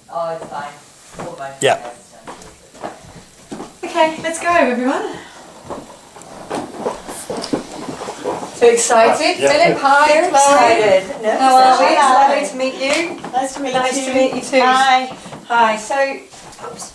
Oh, it's fine. Almost. Yeah. Okay, let's go, everyone. So excited? Yeah. Philip, hi. Very Chloe. excited. How are we? It's Hi. lovely to meet you. Nice to meet you. Nice to meet you too. Hi. Hi. So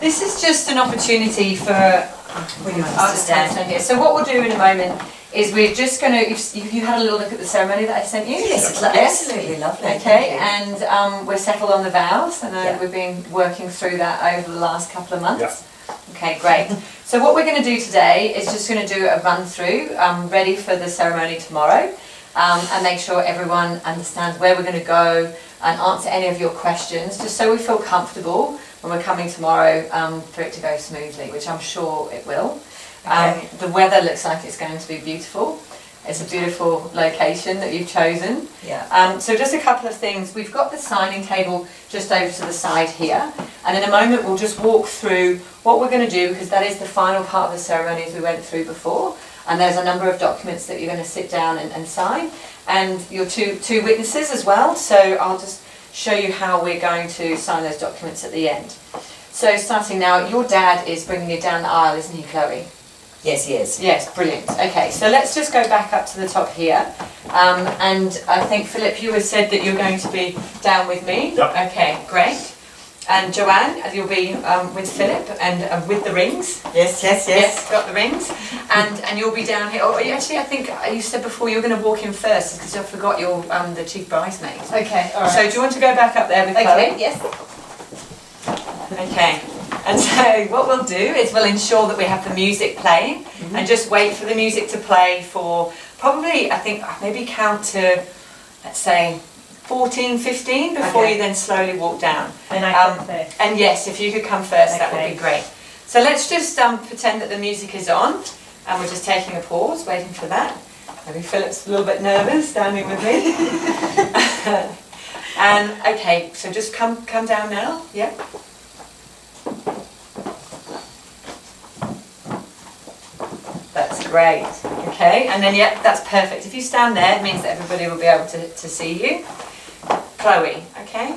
this is just an opportunity for. I'll just stand here. So what we'll do in a moment is we're just going to. You had a little look at the ceremony that I sent you. Yes, it's absolutely lovely. Okay, and we're settled on the vows, and Yeah. we've been working through that over the last couple of months. Yeah. Okay, great. So what we're going to do today is just going to do a run through, ready for the ceremony tomorrow, and make sure everyone understands where we're going to go and answer any of your questions, just so we feel comfortable when we're coming tomorrow for it to go smoothly, which I'm sure it will. Okay. The weather looks like it's going to be beautiful. It's a beautiful location that you've chosen. Yeah. So just a couple of things. We've got the signing table just over to the side here, and in a moment we'll just walk through what we're going to do, because that is the final part of the ceremony as we went through before, and there's a number of documents that you're going to sit down and sign, and your two witnesses as well. So I'll just show you how we're going to sign those documents at the end. So starting now, your dad is bringing you down the aisle, isn't he, Chloe? Yes, yes. Yes, brilliant. Okay, so let's just go back up to the top here. And I think, Philip, you had said that you're going to be down with me. Yep. Okay, great. And Joanne, you'll be with Philip and with the rings. Yes, yes, yes. Yes, got the rings. And you'll be down here. Oh, actually, I think you said before you were going to walk in first, because I forgot you're the chief bridesmaid. Okay, all right. So do you want to go back up there with Okay, Chloe? yes. Okay, and so what we'll do is we'll ensure that we have the music playing, and just wait for the music to play for probably, I think, maybe count to, let's say, 14, 15 before Okay. you then slowly walk down. And I come first. And yes, if you could come first, that would Okay. be great. So let's just pretend that the music is on, and we're just taking a pause, waiting for that. Maybe Philip's a little bit nervous standing with me. And okay, so just come down now, yeah. That's great. Okay, and then yeah, that's perfect. If you stand there, it means that everybody will be able to see you. Chloe, okay?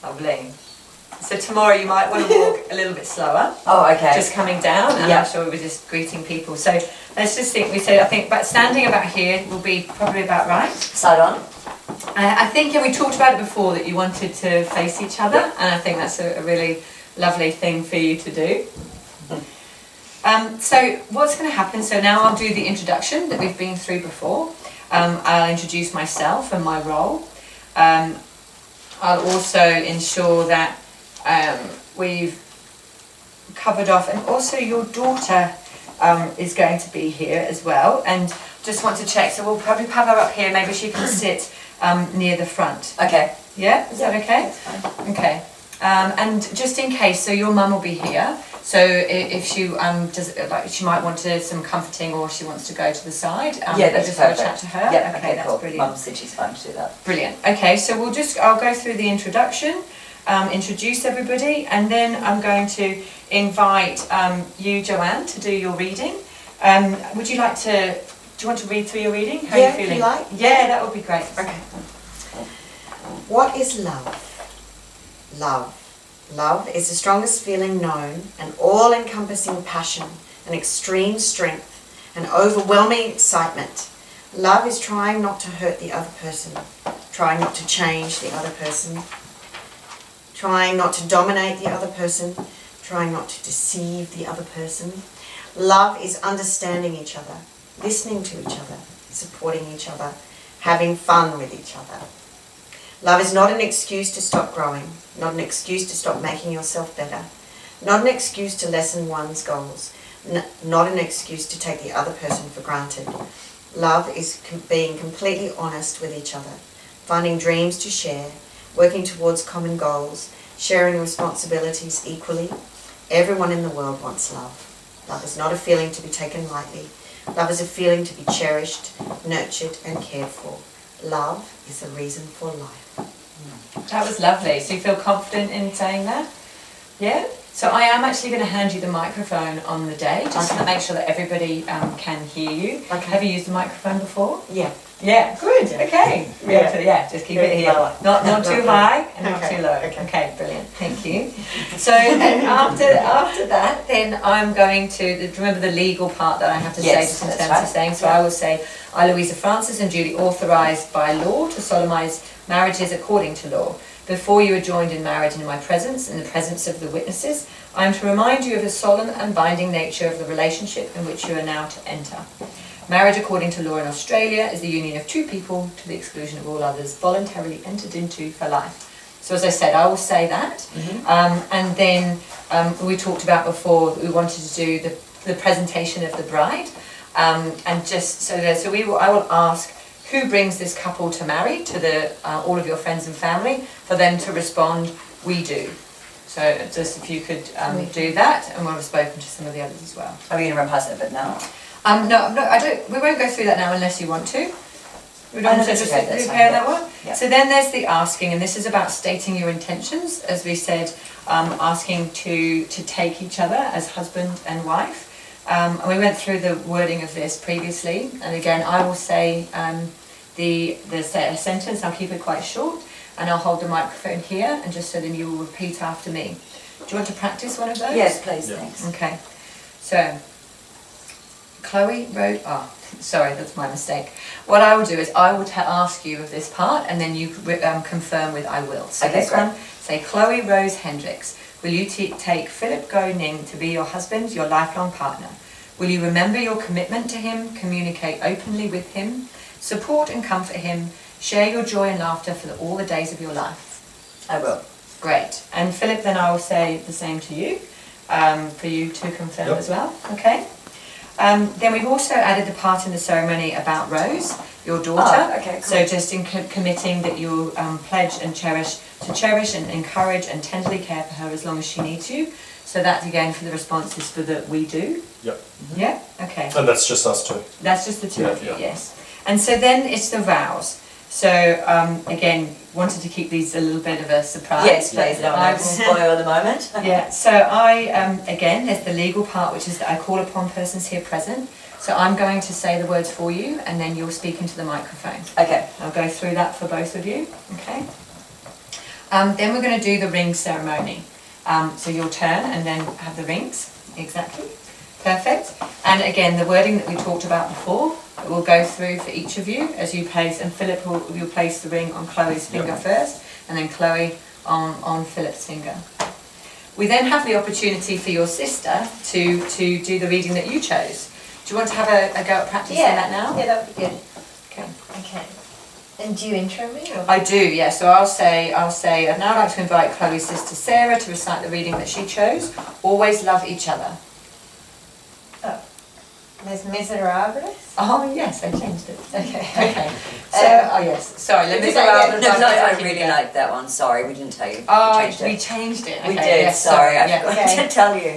Lovely. So tomorrow you might want to walk a little bit slower. Oh, okay. Just coming down, and Yeah. I'm sure we were just greeting people. So let's just think, I think about standing about here will be probably about right. Side on. I think we talked about it before, that you wanted to face each other, and I think that's a really lovely thing for you to do. So what's going to happen, so now I'll do the introduction that we've been through before. I'll introduce myself and my role. I'll also ensure that we've covered off, and also your daughter is going to be here as well, and just want to check, so we'll probably have her up here, maybe she can sit near the front. Okay. Yeah, is that okay? That's fine. Okay. And just in case, so your mum will be here, so if she does, like, she might want some comforting, or she wants to go to the side. Yeah, that's just have a perfect. chat to her. Yeah, Okay, that's cool. brilliant. Mum said she's fine to do that. Brilliant. Okay, so I'll go through the introduction, introduce everybody, and then I'm going to invite you, Joanne, to do your reading. Would you like to? Do you want to read through your reading? How Yeah, are if you you feeling? like. Yeah, that would be great. Okay. What is love? Love. Love is the strongest feeling known, an all-encompassing passion, an extreme strength, an overwhelming excitement. Love is trying not to hurt the other person, trying not to change the other person, trying not to dominate the other person, trying not to deceive the other person. Love is understanding each other, listening to each other, supporting each other, having fun with each other. Love is not an excuse to stop growing, not an excuse to stop making yourself better, not an excuse to lessen one's goals, not an excuse to take the other person for granted. Love is being completely honest with each other, finding dreams to share, working towards common goals, sharing responsibilities equally. Everyone in the world wants love. Love is not a feeling to be taken lightly. Love is a feeling to be cherished, nurtured and cared for. Love is a reason for life. That was lovely. So you feel confident in saying that? Yeah? So I am actually going to hand you the microphone on the day, just to make sure that everybody can hear you. Okay. Have you used a microphone before? Yeah. Yeah, good. Okay. Yeah. Yeah, just Keep it here. Lower. Not too high and not Okay, too low. okay. Okay, brilliant. Thank you. So and after that, then I'm going to remember the legal part that I have to say Yes, just in that's terms right. of saying. So I will say, I, Louisa Francis, and duly authorised by law to solemnise marriages according to law. Before you are joined in marriage in my presence, in the presence of the witnesses, I am to remind you of the solemn and binding nature of the relationship in which you are now to enter. Marriage according to law in Australia is the union of two people to the exclusion of all others, voluntarily entered into for life. So as I said, I will say that. And then we talked about before that we wanted to do the presentation of the bride. And just so there, so I will ask who brings this couple to marry to the all of your friends and family, for them to respond, we do. So just if you could do that, and we'll have spoken to some of the others as well. Are we going to run past it a bit now? No, I don't. We won't go through that now unless you want to. We don't want to that's just okay, that's repair fine, that one. yeah. So then there's the asking, and this is about stating your intentions, as we said, asking to take each other as husband and wife. And we went through the wording of this previously, and again I will say the sentence. I'll keep it quite short, and I'll hold the microphone here, and just so then you will repeat after me. Do you want to practice one of those? Yes, please, Yeah. thanks. Okay. So Chloe wrote, sorry, that's my mistake. What I will do is I will ask you of this part, and then you confirm with I will. So Okay, this great. one, say Chloe Rose Hendricks, will you take Philip Go Ning to be your husband, your lifelong partner? Will you remember your commitment to him, communicate openly with him, support and comfort him, share your joy and laughter for all the days of your life? I will. Great. And Philip, then I will say the same to you, for you to confirm Yep. as well. Okay. Then we've also added the part in the ceremony about Rose, your daughter. Oh, okay, cool. So just in committing that you'll pledge and cherish and encourage and tenderly care for her as long as she needs you. So that again for the responses for the we do. Yep. Yeah. Okay. And that's just us two. That's just the two of you. Yeah. Yes. And so then it's the vows. So again, wanted to keep these a little bit of a surprise. Yes, please, I don't want to spoil the moment. Yeah, so again, there's the legal part, which is that I call upon persons here present. So I'm going to say the words for you, and then you'll speak into the microphone. Okay. I'll go through that for both of you, okay? Then we're going to do the ring ceremony. So you'll turn and then have the rings, exactly. Perfect. And again, the wording that we talked about before, we'll go through for each of you as you place, and Philip will place the ring on Chloe's finger first, and then Chloe on Philip's finger. We then have the opportunity for your sister to do the reading that you chose. Do you want to have a go at practicing that now? Yeah, that would be good. Okay. Okay. And do you intro me? Or? I do, yeah. So I'll say, I'd now like to invite Chloe's sister Sarah to recite the reading that she chose. Always love each other. Les Miserables? Oh yes, I changed it. Okay. Okay. So, yes. Sorry, let me Did go I out get- the No, I really like that one. Sorry, we didn't tell you. Oh, we changed we it. changed it. We Okay, did. yes, sorry, I yeah. forgot Okay. to tell you.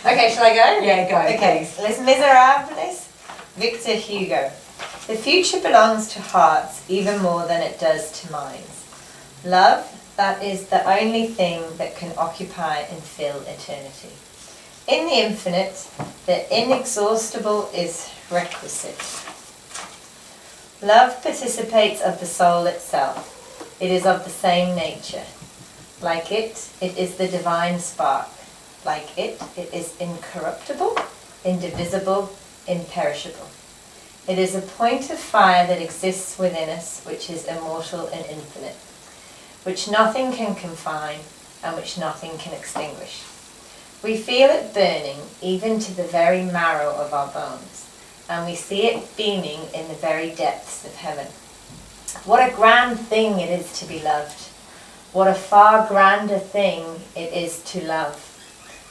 Okay, shall I go? Yeah, go. Okay. Les Miserables, Victor Hugo. The future belongs to hearts even more than it does to minds. Love, that is the only thing that can occupy and fill eternity. In the infinite, the inexhaustible is requisite. Love participates of the soul itself. It is of the same nature. Like it is the divine spark. Like it is incorruptible, indivisible, imperishable. It is a point of fire that exists within us, which is immortal and infinite, which nothing can confine and which nothing can extinguish. We feel it burning even to the very marrow of our bones, and we see it beaming in the very depths of heaven. What a grand thing it is to be loved. What a far grander thing it is to love.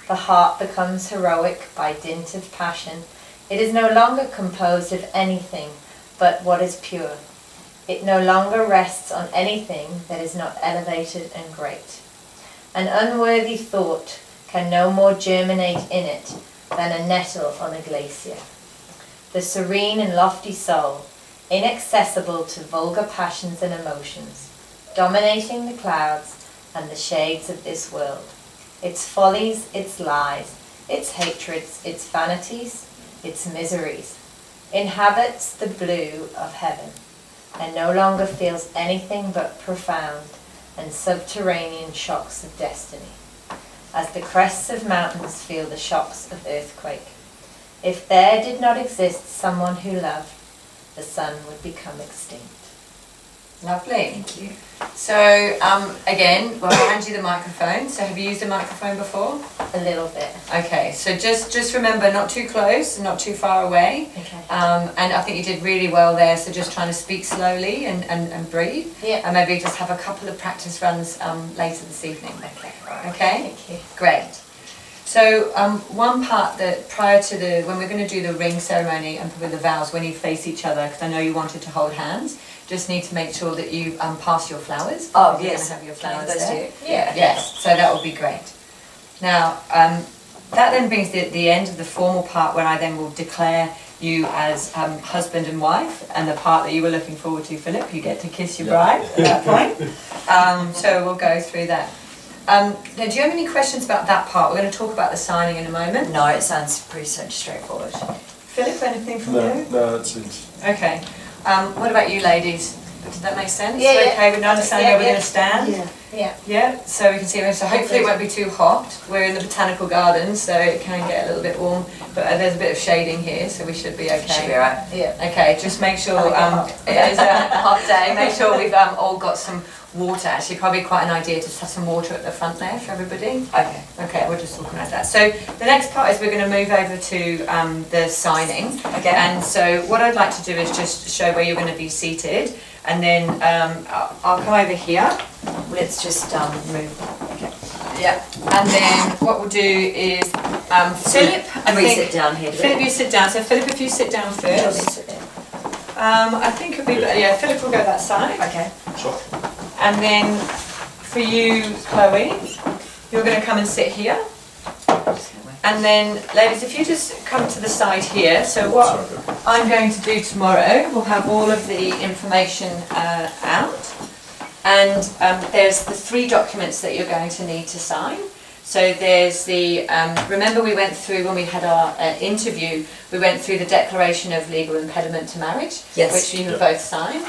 The heart becomes heroic by dint of passion. It is no longer composed of anything but what is pure. It no longer rests on anything that is not elevated and great. An unworthy thought can no more germinate in it than a nettle on a glacier. The serene and lofty soul, inaccessible to vulgar passions and emotions, dominating the clouds and the shades of this world, its follies, its lies, its hatreds, its vanities, its miseries, inhabits the blue of heaven. and no longer feels anything but profound and subterranean shocks of destiny, as the crests of mountains feel the shocks of earthquake. If there did not exist someone who loved, the sun would become extinct. Lovely. Thank you. So, again, we'll hand you the microphone. So have you used a microphone before? A little bit. Okay, so just remember, not too close, not too far away. Okay. And I think you did really well there, so just trying to speak slowly and breathe. Yeah. And maybe just have a couple of practice runs later this evening. Okay. Okay? Thank you. Great. So one part that prior to when we're going to do the ring ceremony and probably the vows, when you face each other, because I know you wanted to hold hands, just need to make sure that you pass your flowers. Oh, You're yes. going to have your Can I have flowers those there. too? Yeah. Yes, so that will be great. Now, that then brings the end of the formal part where I then will declare you as husband and wife, and the part that you were looking forward to, Philip, you get to kiss your bride at that point. So we'll go through that. Now, do you have any questions about that part? We're going to talk about the signing in a moment. No, it sounds pretty straightforward. Philip, anything from you? No, it seems. Okay. What about you ladies? Did that make sense? Yeah, yeah. Okay, we understand where we're going to stand? Yeah. Yeah. Yeah, so we can see it. So hopefully it won't be too hot. We're in the botanical garden, so it can get a little bit warm, but there's a bit of shading here, so we should be okay. Should be alright. Yeah. Okay, just make sure it is a hot day. Make sure we've all got some water. Actually, probably quite an idea to have some water at the front there for everybody. Okay. Okay, we'll just organise that. So the next part is we're going to move over to the signing. Okay. And so what I'd like to do is just show where you're going to be seated, and then I'll come over here. Let's just move. Okay. Yeah. And then what we'll do is Philip. And we sit down here. Philip, you sit down. So Philip, if you sit down first. Sit there. I think it'd be better. Yeah, Philip will go that side. Okay. Sure. And then for you, Chloe, you're going to come and sit here. And then, ladies, if you just come to the side here. So what I'm going to do tomorrow, we'll have all of the information out. And there's the 3 documents that you're going to need to sign. So there's the, remember we went through, when we had our interview, we went through the Declaration of Legal Impediment to Marriage, Yes. which you have both signed.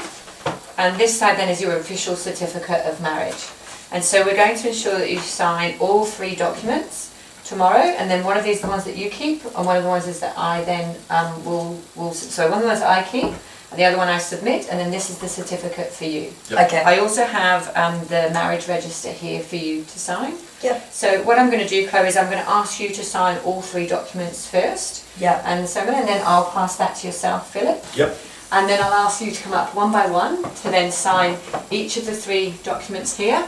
And this side then is your official certificate of marriage. And so we're going to ensure that you sign all 3 documents tomorrow, and then one of these is the ones that you keep, and one of the ones is that I then so one of the ones that I keep, and the other one I submit, and then this is the certificate for you. Yep. Okay. I also have the marriage register here for you to sign. Yep. So what I'm going to do, Chloe, is I'm going to ask you to sign all 3 documents first, Yep. and so and then I'll pass that to yourself, Philip. Yep. And then I'll ask you to come up one by one to then sign each of the 3 documents here,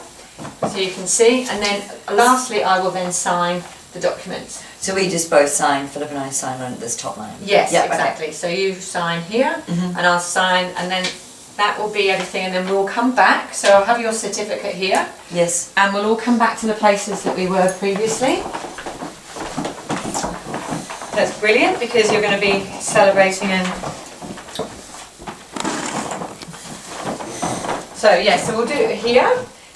so you can see. And then lastly, I will then sign the documents. So we just both sign, Philip and I sign on this top line. Yes, Yep, okay. exactly. So you sign here, Mhm. and I'll sign, and then that will be everything. And then we'll come back. So I'll have your certificate here, Yes. and we'll all come back to the places that we were previously. That's brilliant, because you're going to be celebrating and. So yes, so we'll do it here.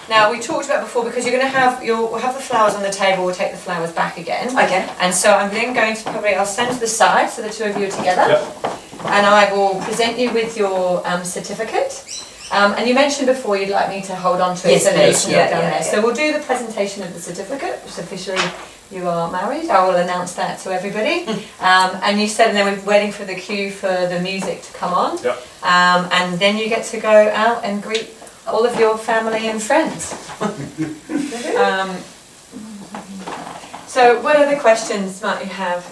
Now we talked about before, because you'll have the flowers on the table. We'll take the flowers back again. Okay. And so I'm then going to I'll stand to the side so the 2 of you are together. Yep. And I will present you with your certificate. And you mentioned before you'd like me to hold on to it Yes, so that you please. can Yeah, look down yeah, there. yeah. So we'll do the presentation of the certificate, which officially you are married. I will announce that to everybody. And you said, and then we're waiting for the cue for the music to come on. Yep. And then you get to go out and greet all of your family and friends. So what other questions might you have?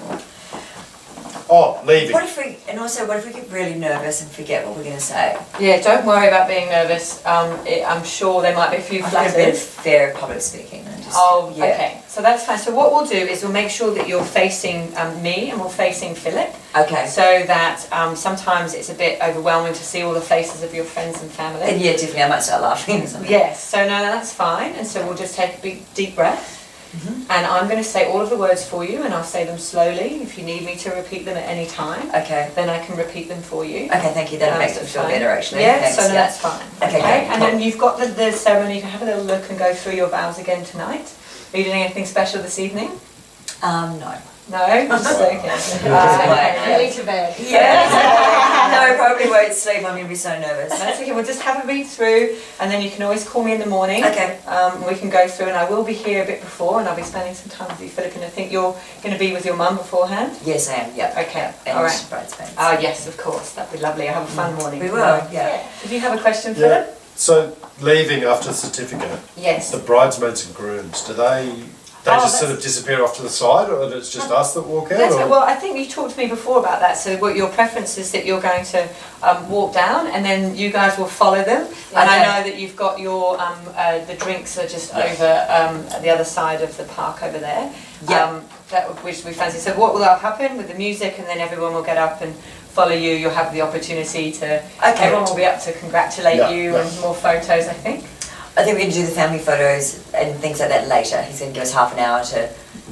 Oh, leaving. What if we get really nervous and forget what we're going to say? Yeah, don't worry about being nervous. I'm sure there might be a few I've got a bit of flutters. fear of public speaking. And just, Oh, yeah. okay. So that's fine. So what we'll do is we'll make sure that you're facing me and we're facing Philip, Okay. so that sometimes it's a bit overwhelming to see all the faces of your friends and family. And yeah, definitely. I might start laughing or something. Yes. So no, that's fine. And so we'll just take a big deep breath. And I'm going to say all of the words for you, and I'll say them slowly. If you need me to repeat them at any time, Okay. then I can repeat them for you. Okay, thank you. That makes me That's feel fine. better, actually. Yeah, Thanks. so no, Yeah. that's fine. Okay, great. And then you've got the ceremony. You can have a little look and go through your vows again tonight. Are you doing anything special this evening? No. No? Just okay. Really to bed. Yeah. No, I probably won't sleep. I'm going to be so nervous. That's okay, we'll just have a read through and then you can always call me in the morning. Okay. We can go through and I will be here a bit before and I'll be spending some time with you, Philip, and I think you're going to be with your mum beforehand. Yes, I am. Yeah. Okay, And all right. bridesmaids. Oh yes, of course, that'd be lovely. I'll have a fun morning. We will. tomorrow. Yeah. Did you have a question, Yeah. Philip? So leaving after the certificate, Yes. the bridesmaids and grooms, do they just sort of disappear off to the side, or it's just us that walk out? That's Or? well, I think you talked to me before about that. So, what your preference is that you're going to walk down, and then you guys will follow them. And I know that you've got your the drinks are just over at the other side of the park over there. Yeah. Which we fancy. So, what will happen with the music, and then everyone will get up and follow you. You'll have the opportunity to. Everyone will be up to congratulate you and more photos. I think. I think we can do the family photos and things like that later. He's going to give us half an hour to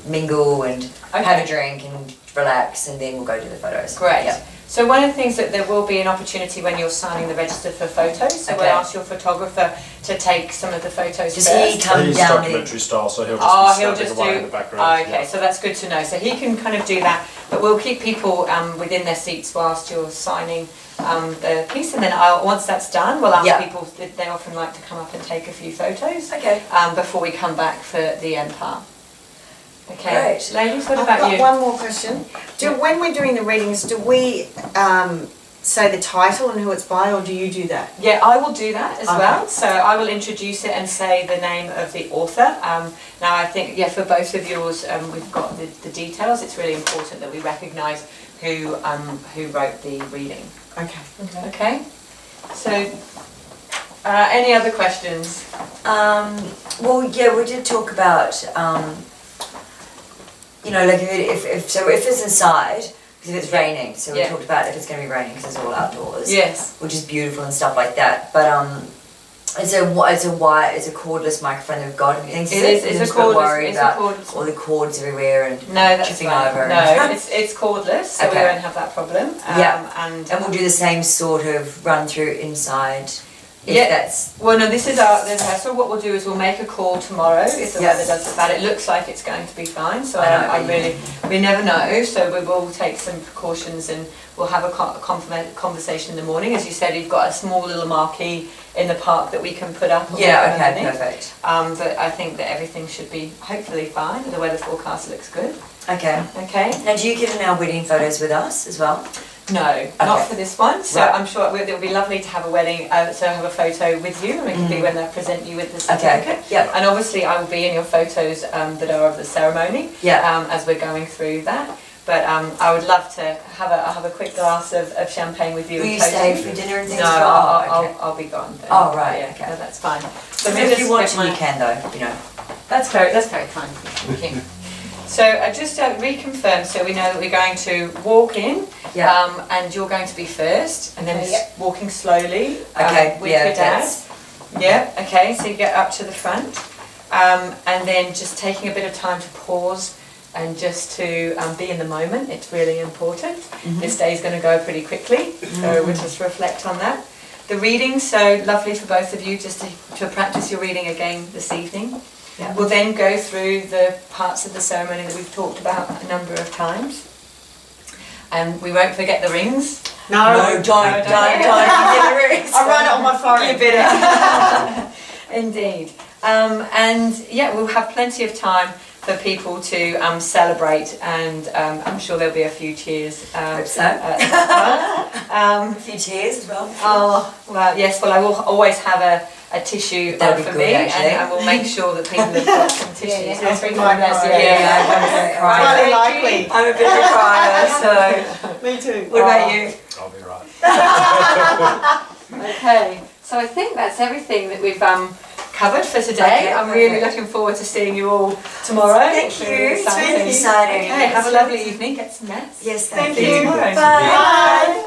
mingle and have a drink and relax, and then we'll go do the photos. Great. Yeah. So one of the things that there will be an opportunity when you're signing the register for photos. So we'll ask your photographer to take some of the photos Does first. he come He's down documentary style, so he'll just be standing away in the background. Oh, okay, so that's good to know. So he can kind of do that, but we'll keep people within their seats whilst you're signing the piece, and then once that's done, we'll ask people if they often like to come up and take a few photos. Okay. Before we come back for the end part. Okay, Great. ladies, what I've about got you? one more question. When we're doing the readings, do we say the title and who it's by, or do you do that? Yeah, I will do that as Okay. well. So I will introduce it and say the name of the author. Now I think, for both of yours, we've got the details. It's really important that we recognise who wrote the reading. Okay. Okay? So, any other questions? Well, yeah, we did talk about, like if it's inside, because if it's raining, so we talked about if it's going to be raining because it's all outdoors. Yes. Which is beautiful and stuff like that. But it's a cordless microphone that we've got. And things. It's a cordless. It's a cordless. All the cords everywhere and No, that's tripping fine. over. No, it's cordless, so we Okay. won't have that problem. And we'll do the same sort of run through inside. Well, no, this is our rehearsal. What we'll do is we'll make a call tomorrow if the weather does it bad. It looks like it's going to be fine, so we never know. So we will take some precautions and we'll have a conversation in the morning. As you said, you've got a small little marquee in the park that we can put up. Perfect. But I think that everything should be hopefully fine. The weather forecast looks good. Okay. Okay. Now, do you get in our wedding photos with us as well? No, not for this one. So I'm sure it will be lovely to have a wedding, so have a photo with you, and it can be when they present you with the certificate. Yeah. And obviously I will be in your photos that are of the ceremony. As we're going through that. But I would love to have a quick glass of champagne with you. Will and you cozy. stay for dinner and things? No, as well? I'll be gone. Then. Oh, right, Yeah, okay. no, that's fine. So if you want to, you can though. That's very kind. Thank you. So just reconfirm, so we know that we're going to walk in, and you're going to be first, and then walking slowly with your dad. Okay, so you get up to the front, and then just taking a bit of time to pause and just to be in the moment. It's really important. This day is going to go pretty quickly, so we'll just reflect on that. The reading, so lovely for both of you just to practice your reading again this evening. We'll then go through the parts of the ceremony that we've talked about a number of times. And we won't forget the rings. No, don't forget the rings. I'll write it on my forehead. You better. Indeed. We'll have plenty of time for people to celebrate, and I'm sure there'll be a few cheers. Hope so. A few tears as well. Oh, well, yes, well I will always have a tissue That'd be for good, me, actually. and we'll make sure that people have got some tissues. I'll bring Yeah, mine. yeah. Highly likely. I'm a bit of a crier, so. Me too. What about you? I'll be right. Okay, so I think that's everything that we've covered for today. Okay, I'm really perfect. looking forward to seeing you all tomorrow. Thank It's you. really It's really exciting. Okay, have a lovely evening. Get some rest. Yes, Thank thank you. you. Bye. Bye.